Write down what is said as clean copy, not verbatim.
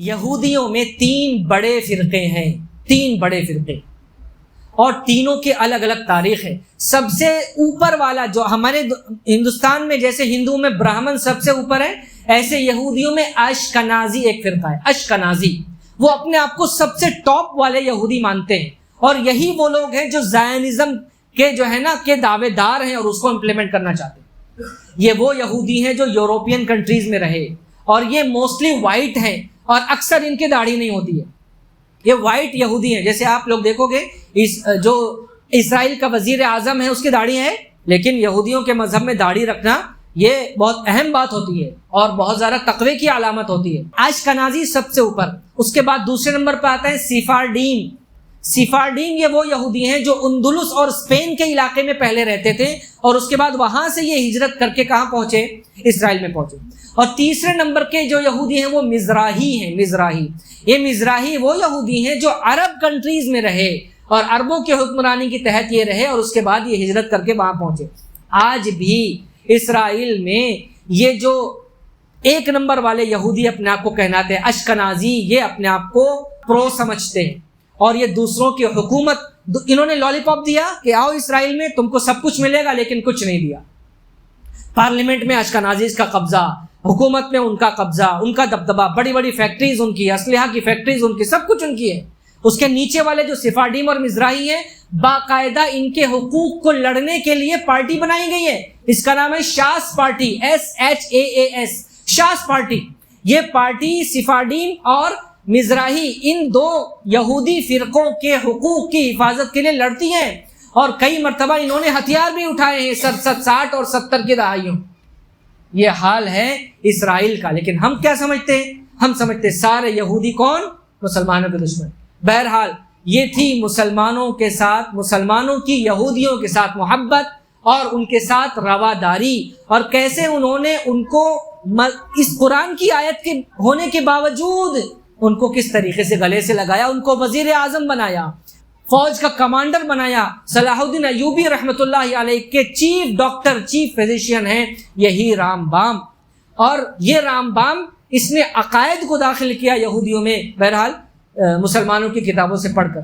یہودیوں میں 3 بڑے فرقے ہیں، 3 بڑے فرقے، اور تینوں کے الگ الگ تاریخ ہے۔ سب سے اوپر والا جو ہمارے ہندوستان میں جیسے ہندوؤں میں برہمن سب سے اوپر ہے، ایسے یہودیوں میں اشکنازی ایک فرقہ ہے۔ اشکنازی وہ اپنے آپ کو سب سے ٹاپ والے یہودی مانتے ہیں، اور یہی وہ لوگ ہیں جو زائنزم کے جو ہے نا کہ دعوے دار ہیں اور اس کو امپلیمنٹ کرنا چاہتے ہیں۔ یہ وہ یہودی ہیں جو یوروپین کنٹریز میں رہے، اور یہ موسٹلی وائٹ ہیں، اور اکثر ان کے داڑھی نہیں ہوتی ہے۔ یہ وائٹ یہودی ہیں، جیسے آپ لوگ دیکھو گے جو اسرائیل کا وزیر اعظم ہے اس کی داڑھی ہے، لیکن یہودیوں کے مذہب میں داڑھی رکھنا یہ بہت اہم بات ہوتی ہے اور بہت زیادہ تقوی کی علامت ہوتی ہے۔ اشکنازی سب سے اوپر، اس کے بعد دوسرے نمبر پہ آتا ہے سیفارڈین۔ سیفارڈین یہ وہ یہودی ہیں جو اندلس اور اسپین کے علاقے میں پہلے رہتے تھے، اور اس کے بعد وہاں سے یہ ہجرت کر کے کہاں پہنچے؟ اسرائیل میں پہنچے۔ اور تیسرے نمبر کے جو یہودی ہیں وہ مزراہی ہیں۔ مزراہی، یہ مزراہی وہ یہودی ہیں جو عرب کنٹریز میں رہے اور عربوں کے حکمرانی کے تحت یہ رہے، اور اس کے بعد یہ ہجرت کر کے وہاں پہنچے۔ آج بھی اسرائیل میں یہ جو 1 نمبر والے یہودی اپنے آپ کو کہلاتے ہیں اشکنازی، یہ اپنے آپ کو پرو سمجھتے ہیں، اور یہ دوسروں کی حکومت، انہوں نے لالی پاپ دیا کہ آؤ اسرائیل میں تم کو سب کچھ ملے گا، لیکن کچھ نہیں دیا۔ پارلیمنٹ میں اشکنازیز کا قبضہ، حکومت میں ان کا قبضہ، ان کا دبدبہ، بڑی بڑی فیکٹریز ان کی، اسلحہ کی فیکٹریز ان کی، سب کچھ ان کی ہے۔ اس کے نیچے والے جو سفارڈیم اور مزراہی ہیں، باقاعدہ ان کے حقوق کو لڑنے کے لیے پارٹی بنائی گئی ہے، اس کا نام ہے Shas party, SHAAS، Shas party. یہ پارٹی سفارڈیم اور مزراہی ان 2 یہودی فرقوں کے حقوق کی حفاظت کے لیے لڑتی ہیں، اور کئی مرتبہ انہوں نے ہتھیار بھی اٹھائے ہیں 60 اور 70 کی دہائیوں۔ یہ حال ہے اسرائیل کا، لیکن ہم کیا سمجھتے ہیں؟ ہم سمجھتے ہیں سارے یہودی کون؟ مسلمانوں کے دشمن۔ بہرحال یہ تھی مسلمانوں کے ساتھ، مسلمانوں کی یہودیوں کے ساتھ محبت اور ان کے ساتھ رواداری، اور کیسے انہوں نے ان کو اس قرآن کی آیت کے ہونے کے باوجود ان کو کس طریقے سے گلے سے لگایا، ان کو وزیر اعظم بنایا، فوج کا کمانڈر بنایا۔ صلاح الدین ایوبی رحمۃ اللہ علیہ کے چیف ڈاکٹر، چیف فزیشین ہیں یہی رامبام، اور یہ رامبام اس نے عقائد کو داخل کیا یہودیوں میں، بہرحال مسلمانوں کی کتابوں سے پڑھ کر۔